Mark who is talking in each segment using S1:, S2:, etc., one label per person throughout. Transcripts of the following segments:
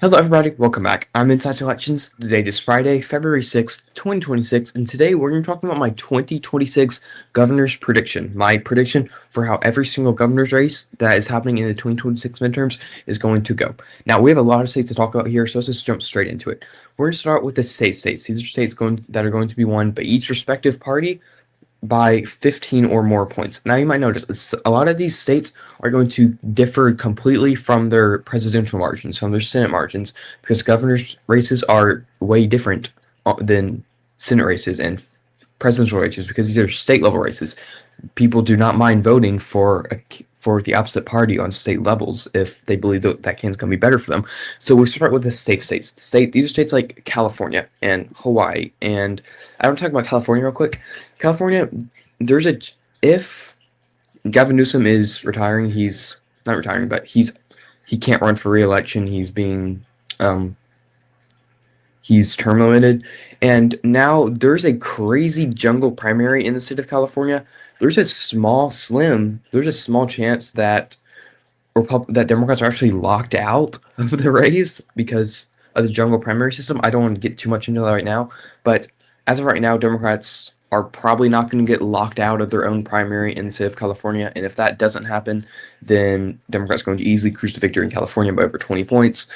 S1: Hello, everybody. Welcome back. I'm Inside Elections. The date is Friday, February 6th, 2026, and today we're going to talk about my 2026 governor's prediction. My prediction for how every single governor's race that is happening in the 2026 midterms is going to go. Now, we have a lot of states to talk about here, so let's just jump straight into it. We're going to start with the states. These are states that are going to be won by each respective party by 15 or more points. Now, you might notice a lot of these states are going to differ completely from their presidential margins, from their Senate margins, because governor's races are way different than Senate races and presidential races, because these are state level races. People do not mind voting for the opposite party on state levels if they believe that candidate's going to be better for them. So we start with the states. These are states like California and Hawaii. And I want to talk about California real quick. California, if Gavin Newsom is retiring, he's not retiring, but he can't run for re-election. He's term limited, and now there's a crazy jungle primary in the state of California. There's a small chance that Democrats are actually locked out of the race because of the jungle primary system. I don't want to get too much into that right now, but as of right now, Democrats are probably not going to get locked out of their own primary in the state of California, and if that doesn't happen, then Democrats are going to easily cruise to victory in California by over 20 points.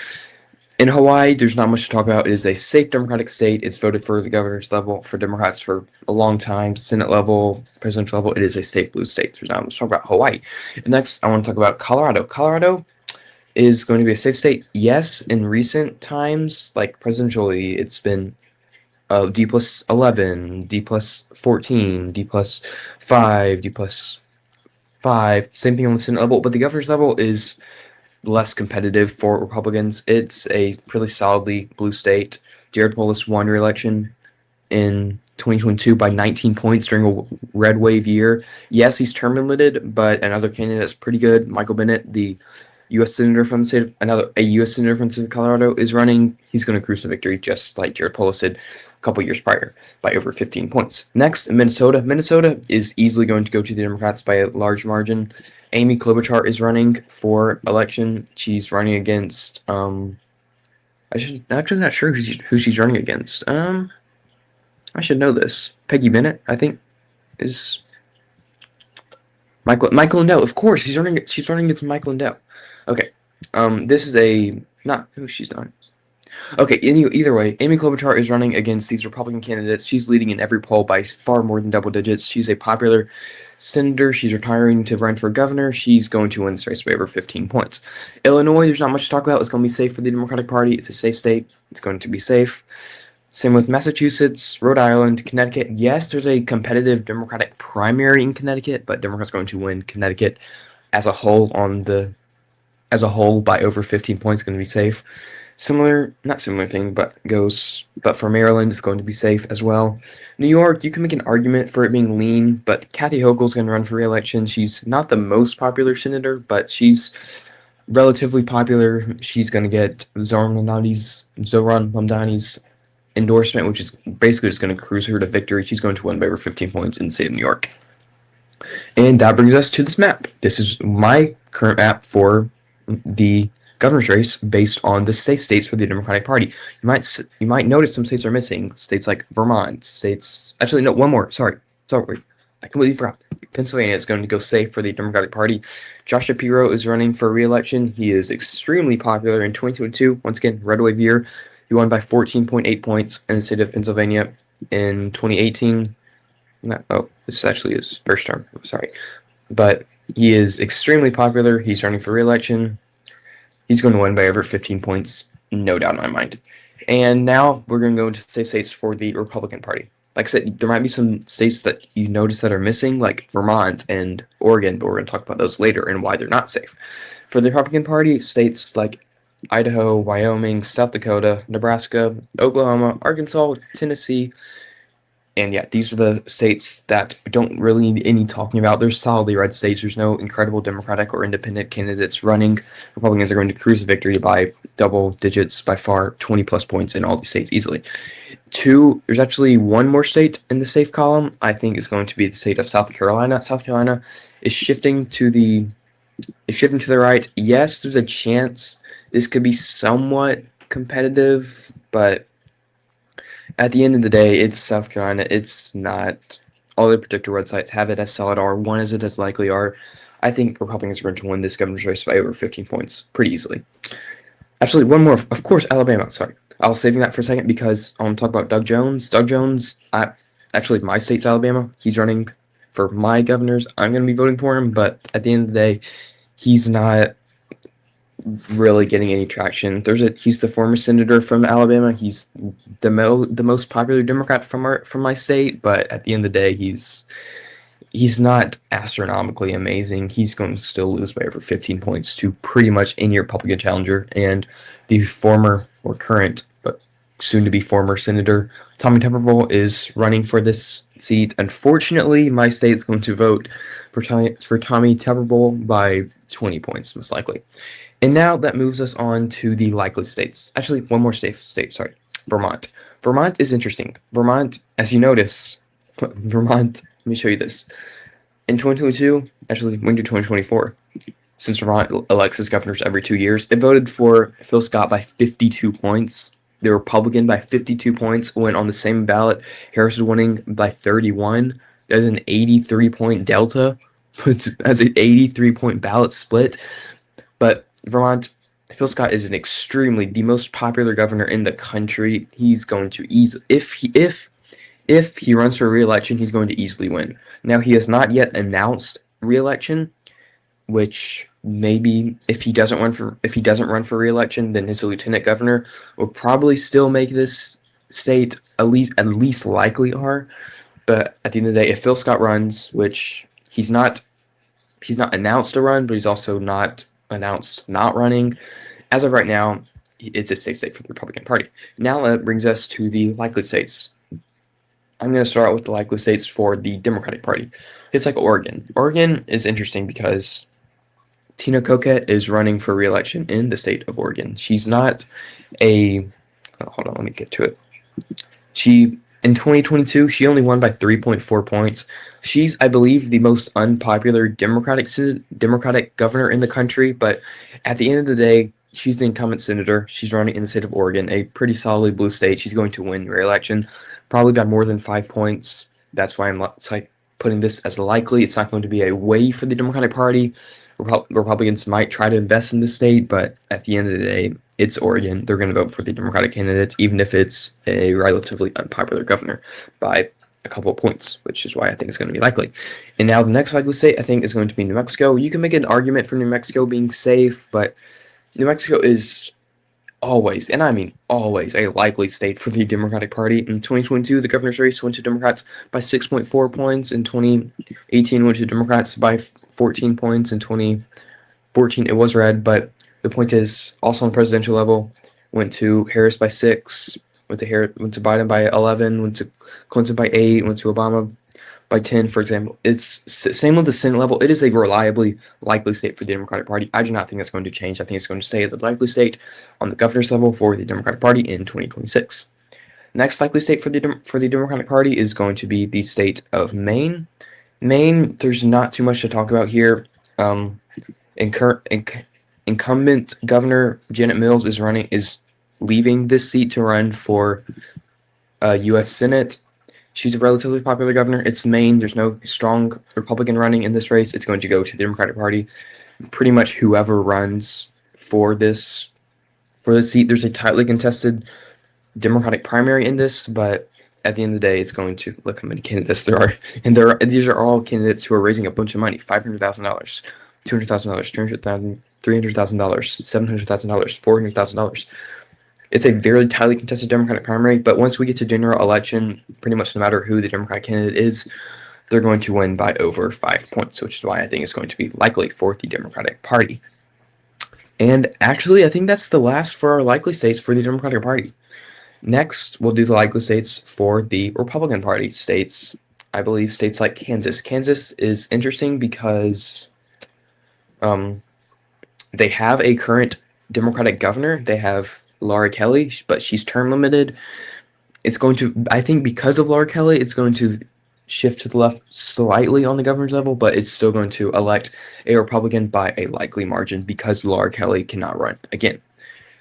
S1: In Hawaii, there's not much to talk about. It is a safe Democratic state. It's voted for the governor's level for Democrats for a long time. Senate level, presidential level, it is a safe blue state. There's not much to talk about Hawaii. And next, I want to talk about Colorado. Colorado is going to be a safe state. Yes, in recent times, like presidentially, it's been D plus 11, D plus 14, D plus 5, D plus 5. Same thing on the Senate level, but the governor's level is less competitive for Republicans. It's a pretty solidly blue state. Jared Polis won re-election in 2022 by 19 points during a red wave year. Yes, he's term limited, but another candidate that's pretty good, Michael Bennet, the U.S. senator from the state of U.S. senator from the state of Colorado, is running. He's going to cruise to victory, just like Jared Polis did a couple years prior, by over 15 points. Next, Minnesota. Minnesota is easily going to go to the Democrats by a large margin. Amy Klobuchar is running for election. She's running against I'm actually not sure who she's running against. I should know this. Peggy Bennett, I think, is Michael Lindell. Of course, she's running against Michael Lindell. Okay. This is not who she's done. Okay, either way, Amy Klobuchar is running against these Republican candidates. She's leading in every poll by far more than double digits. She's a popular senator. She's retiring to run for governor. She's going to win this race by over 15 points. Illinois, there's not much to talk about. It's going to be safe for the Democratic Party. It's a safe state. It's going to be safe. Same with Massachusetts, Rhode Island, Connecticut. Yes, there's a competitive Democratic primary in Connecticut, but Democrats are going to win Connecticut as a whole by over 15 points. Going to be safe. Not similar thing, but for Maryland, it's going to be safe as well. New York, you can make an argument for it being lean, but Kathy Hochul's going to run for re-election. She's not the most popular senator, but she's relatively popular. She's going to get Zohran Mamdani's endorsement, which is basically just going to cruise her to victory. She's going to win by over 15 points in the state of New York. And that brings us to this map. This is my current map for the governor's race based on the safe states for the Democratic Party. You might notice some states are missing. States like Vermont, one more. Sorry, I completely forgot. Pennsylvania is going to go safe for the Democratic Party. Josh Shapiro is running for re-election. He is extremely popular in 2022. Once again, red wave year. He won by 14.8 points in the state of Pennsylvania in 2018. This is actually his first term. Sorry. But he is extremely popular. He's running for re-election. He's going to win by over 15 points, no doubt in my mind. And now we're going to go into safe states for the Republican Party. Like I said, there might be some states that you notice that are missing, like Vermont and Oregon, but we're going to talk about those later and why they're not safe. For the Republican Party, states like Idaho, Wyoming, South Dakota, Nebraska, Oklahoma, Arkansas, Tennessee, and yeah, these are the states that don't really need any talking about. They're solidly red states. There's no incredible Democratic or independent candidates running. Republicans are going to cruise the victory by double digits, by far 20 plus points in all these states easily. There's actually one more state in the safe column. I think is going to be the state of South Carolina. South Carolina is shifting to the right. Yes, there's a chance this could be somewhat competitive, but at the end of the day, it's South Carolina. It's not. All the predictor websites have it as solid R. One is it as likely R. I think Republicans are going to win this governor's race by over 15 points pretty easily. Actually, one more. Of course, Alabama. Sorry. I was saving that for a second because I want to talk about Doug Jones. Doug Jones, actually, my state's Alabama. He's running for my governors. I'm going to be voting for him, but at the end of the day, he's not really getting any traction. He's the former senator from Alabama. He's the most popular Democrat from my state, but at the end of the day, he's not astronomically amazing. He's going to still lose by over 15 points to pretty much any Republican challenger. And the former or current, but soon to be former Senator Tommy Tuberville is running for this seat. Unfortunately, my state's going to vote for Tommy Tuberville by 20 points, most likely. And now that moves us on to the likely states. Actually, one more state, sorry. Vermont. Vermont is interesting. Vermont, as you notice, Vermont, let me show you this. In 2022, actually, went to 2024, since Vermont elects its governors every 2 years, it voted for Phil Scott by 52 points. The Republican by 52 points went on the same ballot. Harris was winning by 31. There's an 83-point delta. That's an 83-point ballot split. But Vermont, Phil Scott is the most popular governor in the country. He's going to if he runs for re-election, he's going to easily win. Now, he has not yet announced re-election, which maybe if he doesn't run for re-election, then his lieutenant governor will probably still make this state at least likely R. But at the end of the day, if Phil Scott runs, which he's not announced to run, but he's also not announced not running. As of right now, it's a safe state for the Republican Party. Now that brings us to the likely states. I'm going to start with the likely states for the Democratic Party. It's like Oregon. Oregon is interesting because Tina Koket is running for re-election in the state of Oregon. She's not hold on, let me get to it. In 2022, she only won by 3.4 points. She's, I believe, the most unpopular Democratic governor in the country, but at the end of the day, she's the incumbent senator. She's running in the state of Oregon, a pretty solidly blue state. She's going to win re-election, probably by more than 5 points. That's why I'm putting this as likely. It's not going to be a way for the Democratic Party. Republicans might try to invest in the state, but at the end of the day, it's Oregon. They're going to vote for the Democratic candidates, even if it's a relatively unpopular governor by a couple of points, which is why I think it's going to be likely. And now the next likely state, I think, is going to be New Mexico. You can make an argument for New Mexico being safe, but New Mexico is always, and I mean always, a likely state for the Democratic Party. In 2022, the governor's race went to Democrats by 6.4 points. In 2018, went to Democrats by 14 points. In 2014, it was red, but the point is, also on the presidential level, went to Harris by 6, went to Biden by 11, went to Clinton by 8, went to Obama by 10, for example. It's same with the Senate level. It is a reliably likely state for the Democratic Party. I do not think that's going to change. I think it's going to stay at the likely state on the governor's level for the Democratic Party in 2026. Next likely state for the Democratic Party is going to be the state of Maine. Maine, there's not too much to talk about here. Incumbent Governor Janet Mills is leaving this seat to run for U.S. Senate. She's a relatively popular governor. It's Maine. There's no strong Republican running in this race. It's going to go to the Democratic Party. Pretty much whoever runs for this seat. There's a tightly contested Democratic primary in this, but at the end of the day, it's going to look how many candidates there are, and these are all candidates who are raising a bunch of money: $500,000, $200,000, $300,000, $700,000, $400,000. It's a very tightly contested Democratic primary, but once we get to general election, pretty much no matter who the Democratic candidate is, they're going to win by over 5 points, which is why I think it's going to be likely for the Democratic Party. And actually, I think that's the last for our likely states for the Democratic Party. Next, we'll do the likely states for the Republican Party states. I believe states like Kansas. Kansas is interesting because they have a current Democratic governor. They have Laura Kelly, but she's term limited. I think because of Laura Kelly, it's going to shift to the left slightly on the governor's level, but it's still going to elect a Republican by a likely margin because Laura Kelly cannot run again.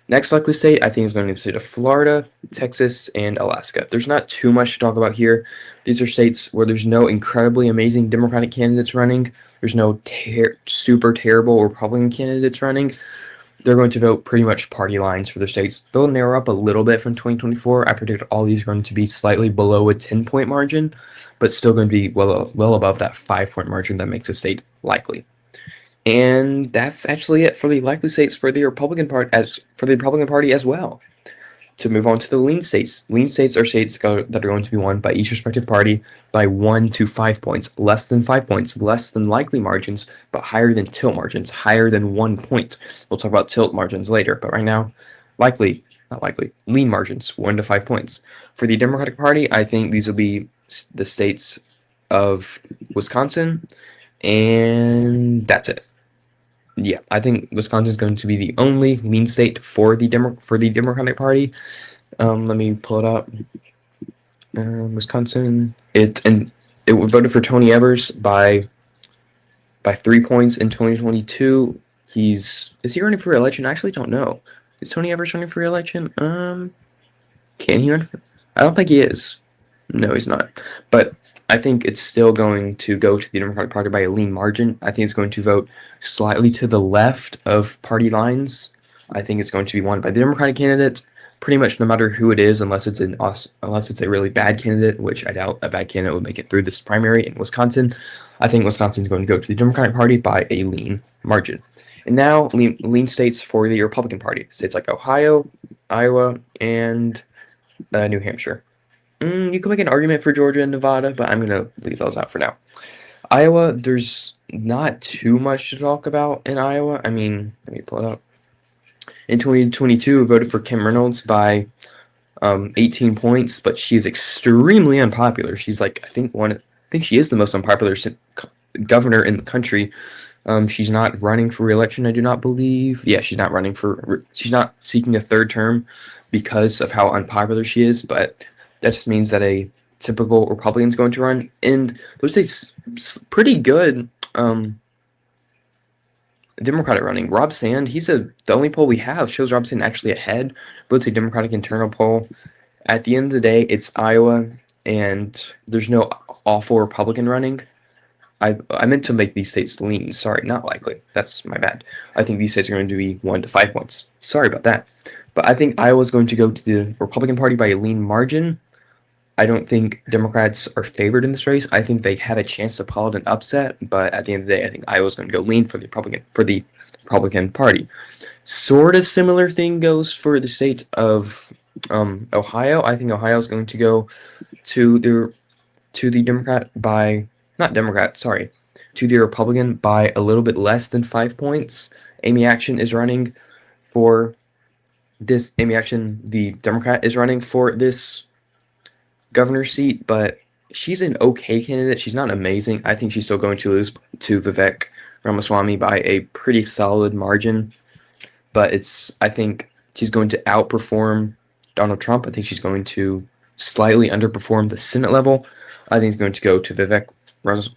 S1: Next likely state, I think, is going to be the state of Florida, Texas, and Alaska. There's not too much to talk about here. These are states where there's no incredibly amazing Democratic candidates running. There's no super terrible Republican candidates running. They're going to vote pretty much party lines for their states. They'll narrow up a little bit from 2024. I predict all these are going to be slightly below a 10-point margin, but still going to be well above that 5-point margin that makes a state likely. And that's actually it for the likely states for the Republican Party as well. To move on to the lean states. Lean states are states that are going to be won by each respective party by 1 to 5 points, less than 5 points, less than likely margins, but higher than tilt margins, higher than 1 point. We'll talk about tilt margins later, but right now, lean margins, 1 to 5 points. For the Democratic Party, I think these will be the states of Wisconsin, and that's it. Yeah, I think Wisconsin is going to be the only lean state for the Democratic Party. Let me pull it up. Wisconsin. It voted for Tony Evers by 3 points in 2022. Is he running for re-election? I actually don't know. Is Tony Evers running for re-election? Can he run? I don't think he is. No, he's not. But I think it's still going to go to the Democratic Party by a lean margin. I think it's going to vote slightly to the left of party lines. I think it's going to be won by the Democratic candidate, pretty much no matter who it is, unless it's a really bad candidate, which I doubt a bad candidate would make it through this primary in Wisconsin. I think Wisconsin is going to go to the Democratic Party by a lean margin. And now lean states for the Republican Party, states like Ohio, Iowa, and New Hampshire. You can make an argument for Georgia and Nevada, but I'm going to leave those out for now. Iowa, there's not too much to talk about in Iowa. I mean, let me pull it up. In 2022, I voted for Kim Reynolds by 18 points, but she is extremely unpopular. She's like, I think she is the most unpopular governor in the country. She's not running for re-election, I do not believe. Yeah, she's not seeking a third term because of how unpopular she is, but that just means that a typical Republican is going to run. And those days, pretty good Democratic running. Rob Sand, the only poll we have shows Rob Sand actually ahead, but it's a Democratic internal poll. At the end of the day, it's Iowa, and there's no awful Republican running. I meant to make these states lean. Sorry, not likely. That's my bad. I think these states are going to be 1 to 5 points. Sorry about that. But I think Iowa's going to go to the Republican Party by a lean margin. I don't think Democrats are favored in this race. I think they have a chance to pull out an upset, but at the end of the day, I think Iowa's going to go lean for the Republican Party. Sort of similar thing goes for the state of Ohio. I think Ohio is going to go to the Democrat by to the Republican by a little bit less than 5 points. Amy Action is running for this. Amy Action, the Democrat, is running for this governor's seat, but she's an okay candidate. She's not amazing. I think she's still going to lose to Vivek Ramaswamy by a pretty solid margin, but I think she's going to outperform Donald Trump. I think she's going to slightly underperform the Senate level. I think it's going to go to Vivek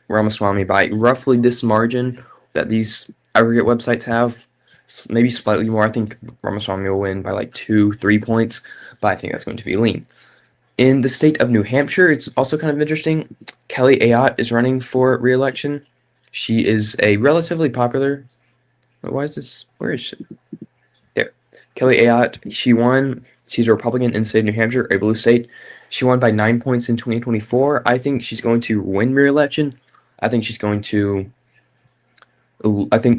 S1: Ramaswamy by roughly this margin that these aggregate websites have, maybe slightly more. I think Ramaswamy will win by like 2-3 points, but I think that's going to be lean. In the state of New Hampshire, it's also kind of interesting. Kelly Ayotte is running for re-election. She is a relatively popular. Why is this? Where is she? There. Kelly Ayotte. She won. She's a Republican in the state of New Hampshire, a blue state. She won by 9 points in 2024. I think she's going to win re-election. I think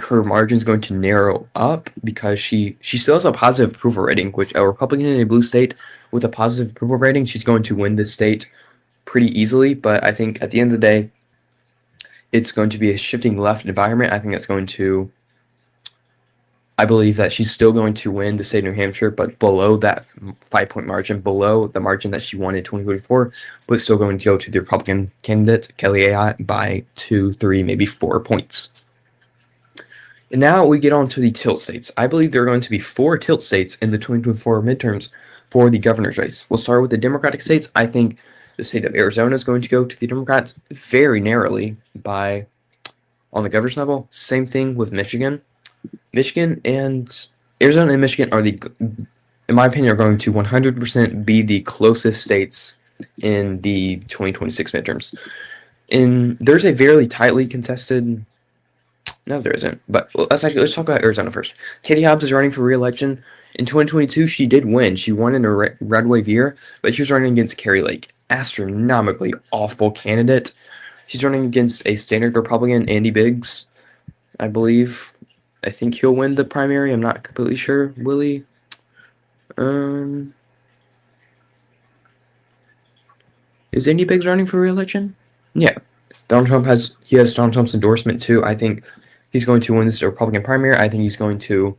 S1: her margin is going to narrow up because she still has a positive approval rating, which a Republican in a blue state with a positive approval rating, she's going to win this state pretty easily. But I think at the end of the day, it's going to be a shifting left environment. I believe that she's still going to win the state of New Hampshire, but below that 5-point margin, below the margin that she won in 2024, but still going to go to the Republican candidate, Kelly Ayotte, by 2, 3, maybe 4 points. And now we get on to the tilt states. I believe there are going to be 4 tilt states in the 2024 midterms for the governor's race. We'll start with the Democratic states. I think the state of Arizona is going to go to the Democrats very narrowly on the governor's level. Same thing with Michigan. Michigan and Arizona and Michigan are in my opinion, are going to 100% be the closest states in the 2026 midterms. And there's a very tightly contested. No, there isn't. But let's talk about Arizona first. Katie Hobbs is running for re-election. In 2022, she did win. She won in a red wave year, but she was running against Carrie Lake, astronomically awful candidate. She's running against a standard Republican, Andy Biggs, I believe. I think he'll win the primary. I'm not completely sure. Will he? Is Andy Biggs running for re-election? Yeah. Donald Trump has Donald Trump's endorsement too. I think he's going to win this Republican primary. I think he's going to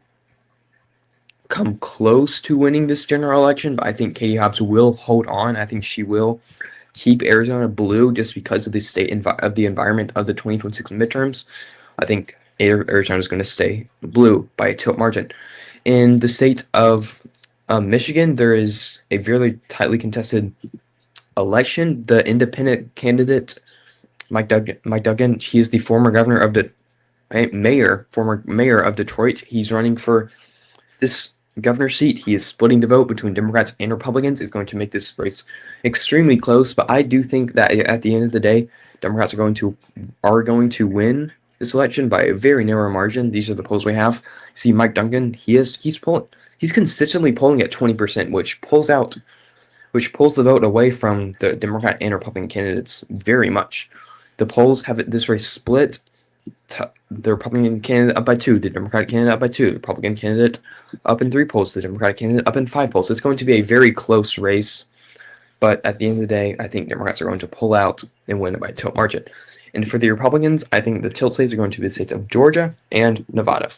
S1: come close to winning this general election, but I think Katie Hobbs will hold on. I think she will keep Arizona blue just because of the of the environment of the 2026 midterms. I think Arizona is going to stay blue by a tilt margin. In the state of Michigan, there is a very tightly contested election. The independent candidate, Mike Duggan, he is the former governor of the former mayor of Detroit. He's running for this governor seat. He is splitting the vote between Democrats and Republicans. Is going to make this race extremely close. But I do think that at the end of the day, Democrats are going to win this election by a very narrow margin. These are the polls we have. See, Mike Duggan, he's consistently polling at 20%, which pulls the vote away from the Democrat and Republican candidates very much. The polls have this race split. The Republican candidate up by 2, the Democratic candidate up by 2, the Republican candidate up in 3 polls, the Democratic candidate up in 5 polls. It's going to be a very close race, but at the end of the day, I think Democrats are going to pull out and win it by a tilt margin. And for the Republicans, I think the tilt states are going to be the states of Georgia and Nevada.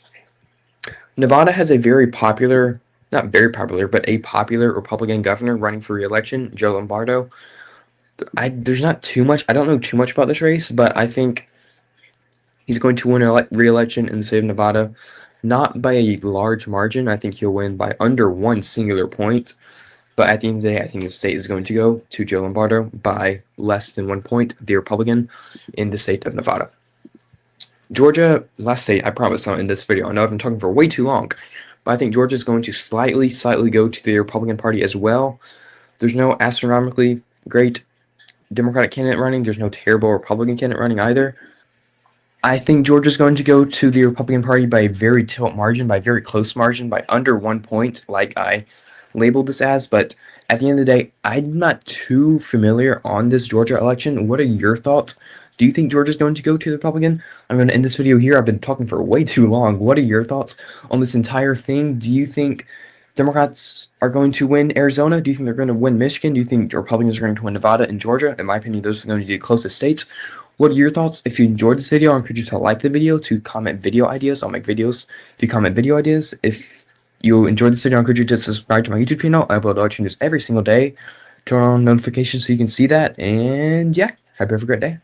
S1: Nevada has a very popular, not very popular, but a popular Republican governor running for re-election, Joe Lombardo. There's not too much. I don't know too much about this race, but I think he's going to win a re-election in the state of Nevada, not by a large margin. I think he'll win by under one singular point. But at the end of the day, I think the state is going to go to Joe Lombardo by less than 1 point, the Republican, in the state of Nevada. Georgia, last state, I promise I'll end this video. I know I've been talking for way too long, but I think Georgia is going to slightly go to the Republican Party as well. There's no astronomically great Democratic candidate running. There's no terrible Republican candidate running either. I think Georgia's going to go to the Republican Party by a very tilt margin, by a very close margin, by under 1 point, like I labeled this as. But at the end of the day, I'm not too familiar on this Georgia election. What are your thoughts? Do you think Georgia's going to go to the Republican? I'm going to end this video here. I've been talking for way too long. What are your thoughts on this entire thing? Do you think Democrats are going to win Arizona? Do you think they're going to win Michigan? Do you think Republicans are going to win Nevada and Georgia? In my opinion, those are going to be the closest states. What are your thoughts? If you enjoyed this video, I encourage you to like the video, to comment video ideas. I'll make videos if you comment video ideas. If you enjoyed this video, I encourage you to subscribe to my YouTube channel. I upload election news every single day. Turn on notifications so you can see that. And yeah, hope you have a great day.